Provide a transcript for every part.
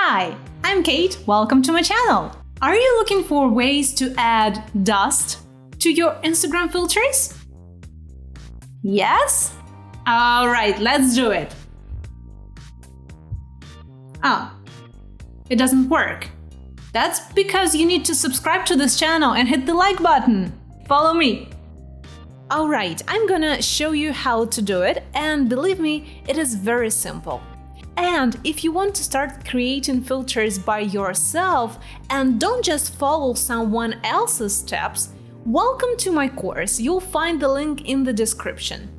Hi, I'm Kate. Welcome to my channel. Are you looking for ways to add dust to your Instagram filters? Yes? Alright, let's do it. It doesn't work. That's because you need to subscribe to this channel and hit the like button. Follow me. Alright, I'm gonna show you how to do it, and believe me, it is very simple. And if you want to start creating filters by yourself and don't just follow someone else's steps, welcome to my course. You'll find the link in the description.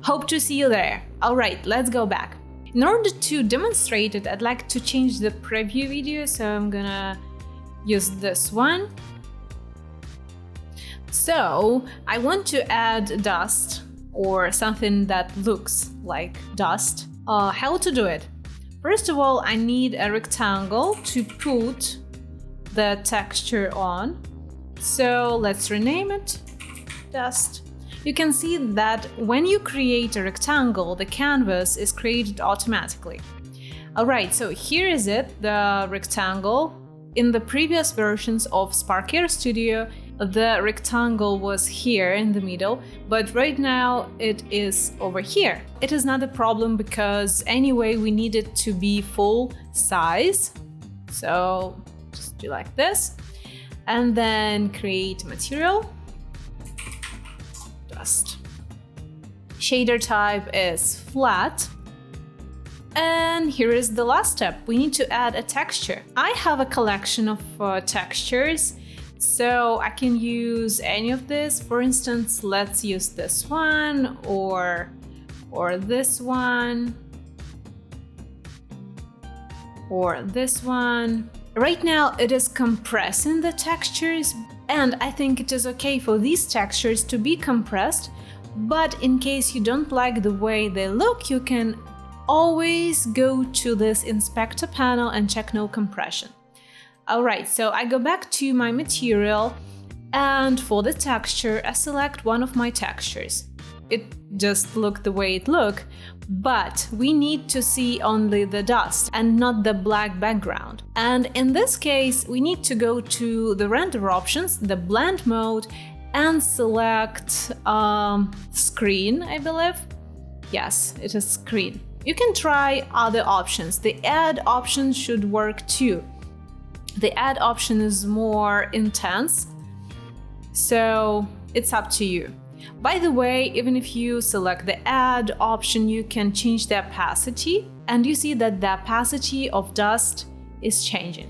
Hope to see you there. Alright, let's go back. In order to demonstrate it, I'd like to change the preview video, so I'm gonna use this one. So I want to add dust or something that looks like dust. How to do it? First of all, I need a rectangle to put the texture on. So let's rename it dust. You can see that when you create a rectangle, the canvas is created automatically. Alright, so here is it, the rectangle. In the previous versions of Spark Air Studio, the rectangle was here in the middle, but right now it is over here. It is not a problem because anyway we need it to be full size. So just do like this and then create material, dust. Shader type is flat. And here is the last step. We need to add a texture. I have a collection of textures, so I can use any of this. For instance, let's use this one or this one or this one. Right now it is compressing the textures, and I think it is okay for these textures to be compressed, but in case you don't like the way they look, you can always go to this inspector panel and check no compression. Alright, so I go back to my material, and for the texture I select one of my textures. It just looked the way it looked, but we need to see only the dust and not the black background. And in this case we need to go to the render options, the blend mode, and select screen, I believe. Yes, it is screen. You can try other options. The add option should work too. The add option is more intense, so it's up to you. By the way, even if you select the add option, you can change the opacity, and you see that the opacity of dust is changing.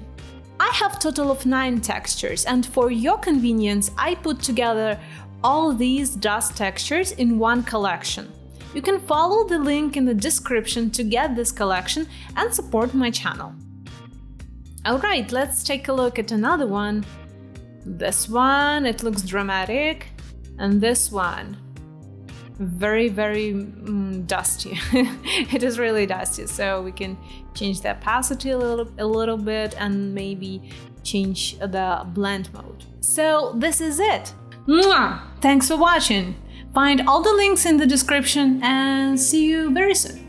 I have total of 9 textures, and for your convenience, I put together all these dust textures in one collection. You can follow the link in the description to get this collection and support my channel. Alright, let's take a look at another one. This one, it looks dramatic, and this one, very dusty. It is really dusty, so we can change the opacity a little bit and maybe change the blend mode. So this is it. Mwah! Thanks for watching. Find all the links in the description and see you very soon.